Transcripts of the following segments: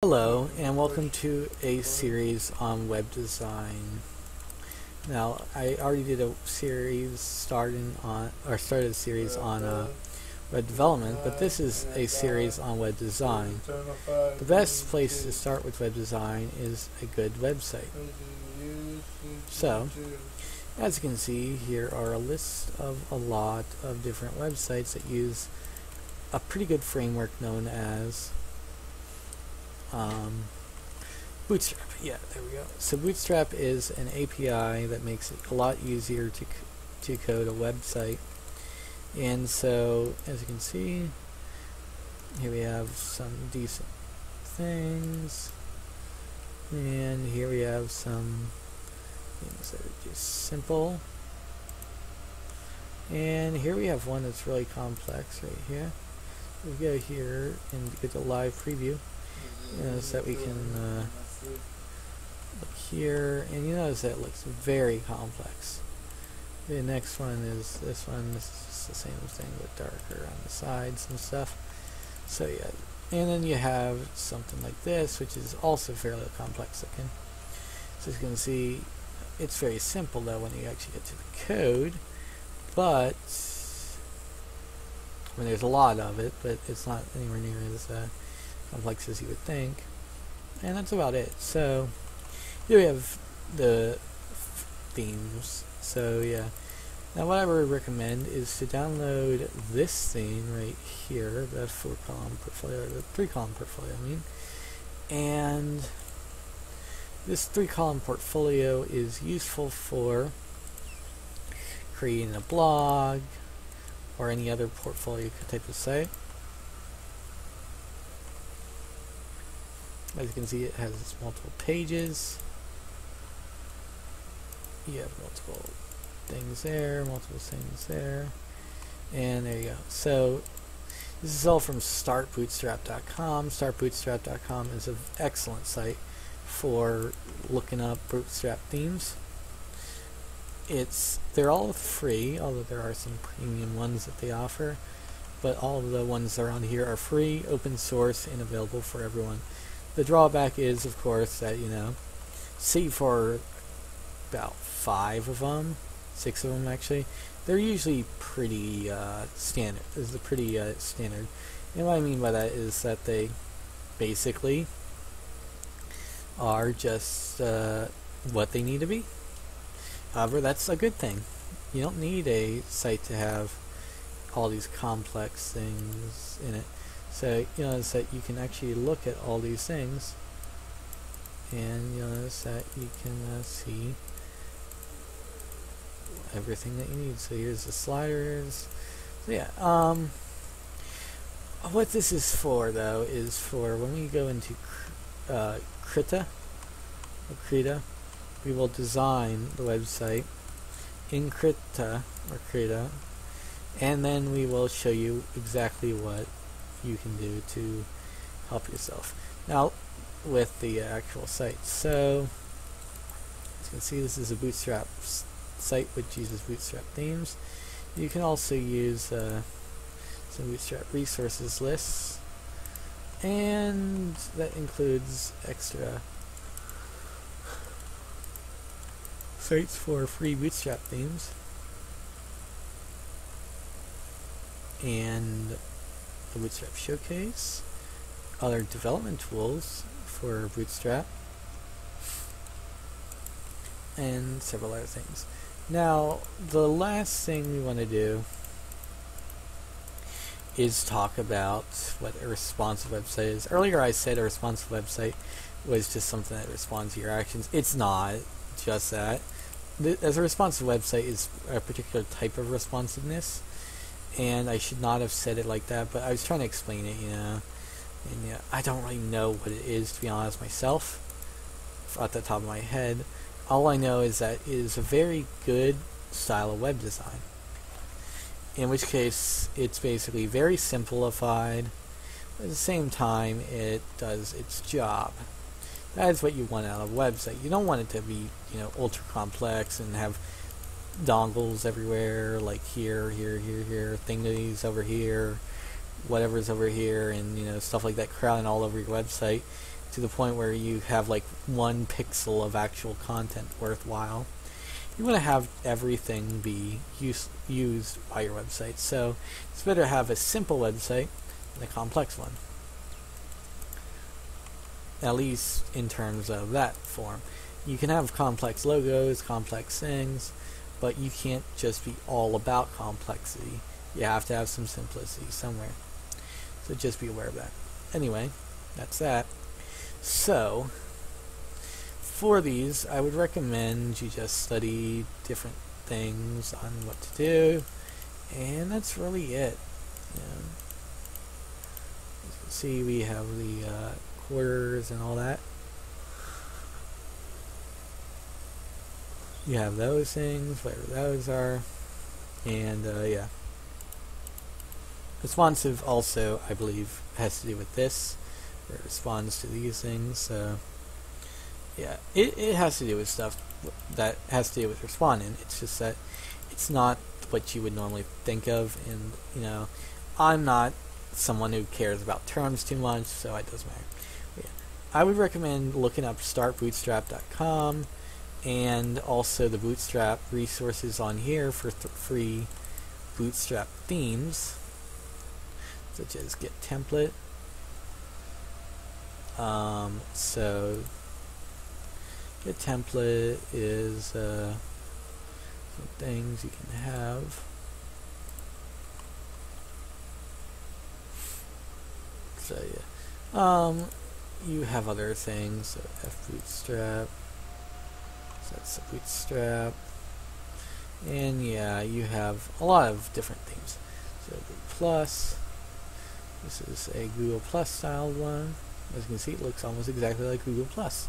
Hello, and welcome to a series on web design. Now, I already did a series started a series on web development, but this is a series on web design. The best place to start with web design is a good website. So, as you can see, here are a list of a lot of different websites that use a pretty good framework known as Bootstrap. Yeah, there we go. So Bootstrap is an API that makes it a lot easier to code a website. And so, as you can see, here we have some decent things, and here we have some things that are just simple. And here we have one that's really complex right here. We go here and get the live preview. You notice that we can look here, and you notice that it looks very complex. The next one is this one. This is just the same thing but darker on the sides and stuff. So yeah, and then you have something like this, which is also fairly complex looking. So as you can see, it's very simple though when you actually get to the code, but I mean, there's a lot of it, but it's not anywhere near as complex as you would think. And that's about it. So here we have the themes. So yeah. Now what I would recommend is to download this theme right here, the 4-column portfolio, or the 3-column portfolio, I mean. And this 3-column portfolio is useful for creating a blog or any other portfolio type of site. As you can see, it has multiple pages. You have multiple things there, and there you go. So this is all from startbootstrap.com. Startbootstrap.com is an excellent site for looking up Bootstrap themes. They're all free, although there are some premium ones that they offer, but all of the ones that are on here are free, open source, and available for everyone. The drawback is, of course, that, see for about 5 of them, 6 of them actually, they're usually pretty standard. This is pretty standard. And what I mean by that is that they basically are just what they need to be. However, that's a good thing. You don't need a site to have all these complex things in it. So you notice that you can actually look at all these things, and you notice that you can see everything that you need. So here's the sliders. So yeah, what this is for though is for when we go into Krita, we will design the website in Krita or Krita, and then we will show you exactly what you can do to help yourself. Now, with the actual site. So, as you can see, this is a Bootstrap site which uses Bootstrap themes. You can also use some Bootstrap resources lists, and that includes extra sites for free Bootstrap themes, and the Bootstrap Showcase, other development tools for Bootstrap, and several other things. Now, the last thing we want to do is talk about what a responsive website is. Earlier I said a responsive website was just something that responds to your actions. It's not just that. As a responsive website is a particular type of responsiveness, and I should not have said it like that, but I was trying to explain it, and I don't really know what it is, to be honest, myself, off the top of my head. All I know is that it is a very good style of web design, in which case it's basically very simplified, but at the same time it does its job. That is what you want out of a website. You don't want it to be, ultra complex and have dongles everywhere, like here, thingies over here, whatever's over here, and stuff like that crowding all over your website. to the point where you have like 1 pixel of actual content worthwhile. You want to have everything be used by your website, so it's better to have a simple website than a complex one. At least in terms of that form. You can have complex logos, complex things, but you can't just be all about complexity. You have to have some simplicity somewhere. So just be aware of that. Anyway, that's that. So, for these, I would recommend you just study different things on what to do, and that's really it. As you can see, we have the quarters and all that. You have those things, whatever those are, and yeah. Responsive also, I believe, has to do with this, where it responds to these things, so yeah, it has to do with stuff that has to do with responding. It's just that it's not what you would normally think of, and, you know, I'm not someone who cares about terms too much, so it doesn't matter. But yeah, I would recommend looking up startbootstrap.com, and also the Bootstrap resources on here for free Bootstrap themes, such as Get Template. So Get Template is some things you can have. So yeah, you have other things. So fbootstrap. So that's the Bootstrap, and yeah, you have a lot of different themes. So Boot Plus. This is a Google Plus styled one. As you can see, it looks almost exactly like Google Plus,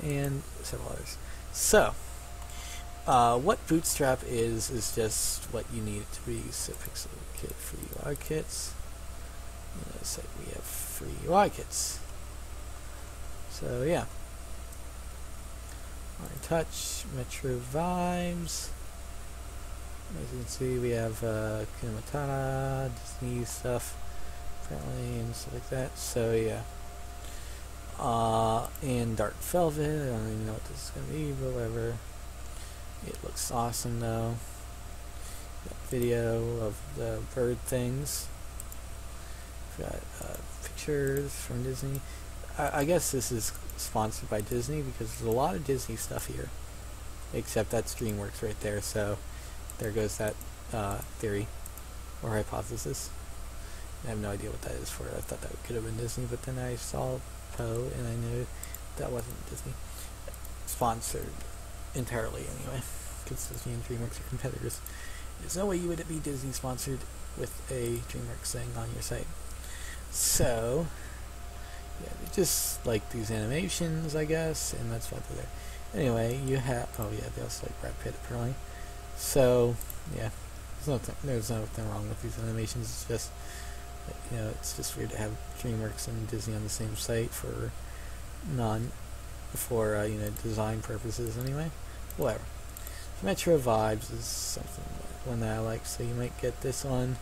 and several others. So, what Bootstrap is just what you need it to be. So, Pixel Kit free UI kits. Let's say we have free UI kits. So yeah. Touch, Metro Vibes. As you can see, we have Hakuna Matata, Disney stuff, apparently, and stuff like that. So yeah. And Dark Velvet. I don't even know what this is going to be, but whatever. It looks awesome though. Got video of the bird things. Got pictures from Disney. I guess this is sponsored by Disney because there's a lot of Disney stuff here. Except that's DreamWorks right there, so there goes that theory or hypothesis. I have no idea what that is for. I thought that could have been Disney, but then I saw Poe and I knew that wasn't Disney. Sponsored entirely anyway, because Disney and DreamWorks are competitors. There's no way you would be Disney sponsored with a DreamWorks thing on your site. So yeah, they're just like these animations, I guess, and that's why they're there. Anyway, you have, oh yeah, they also like Brad Pitt apparently. So yeah, there's nothing wrong with these animations. It's just, you know, it's just weird to have DreamWorks and Disney on the same site for you know, design purposes anyway. Whatever. Metro Vibes is something, one that I like, so you might get this one,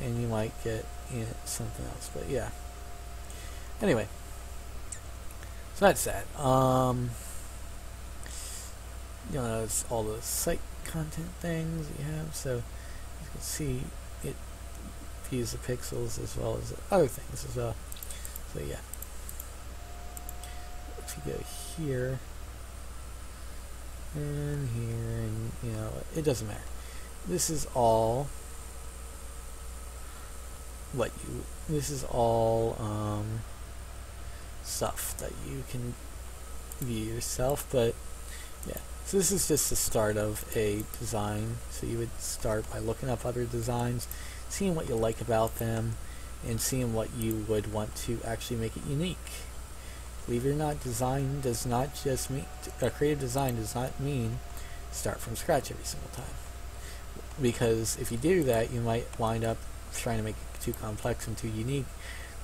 and you might get, you know, something else, but yeah. Anyway, so that's that. You know, it's all the site content things you have, so you can see it views the pixels as well as other things as well. So yeah, if you go here and here, and you know, it doesn't matter. This is all stuff that you can view yourself, but yeah. So this is just the start of a design. So you would start by looking up other designs, seeing what you like about them, and seeing what you would want to actually make it unique. Believe it or not, design does not just mean, creative design does not mean start from scratch every single time. Because if you do that, you might wind up trying to make it too complex and too unique.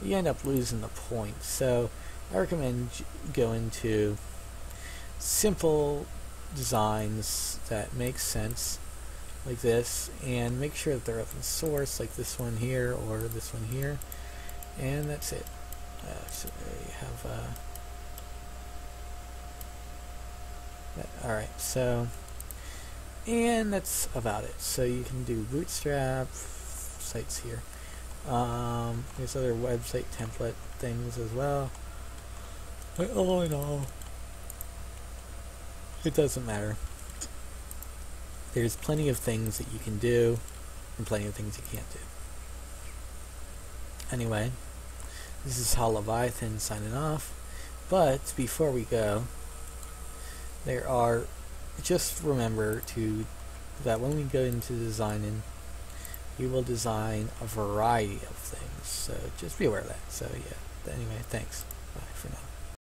You end up losing the point. So I recommend going to simple designs that make sense, like this, and make sure that they're open source, like this one here or this one here, and that's it. Actually, I have alright, so, and that's about it. So you can do Bootstrap sites here. There's other website template things as well. But all in all, it doesn't matter. There's plenty of things that you can do and plenty of things you can't do. Anyway, this is Hal Leviathan signing off. But before we go, just remember that when we go into designing, we will design a variety of things. So just be aware of that. So yeah, anyway, thanks. Bye for now.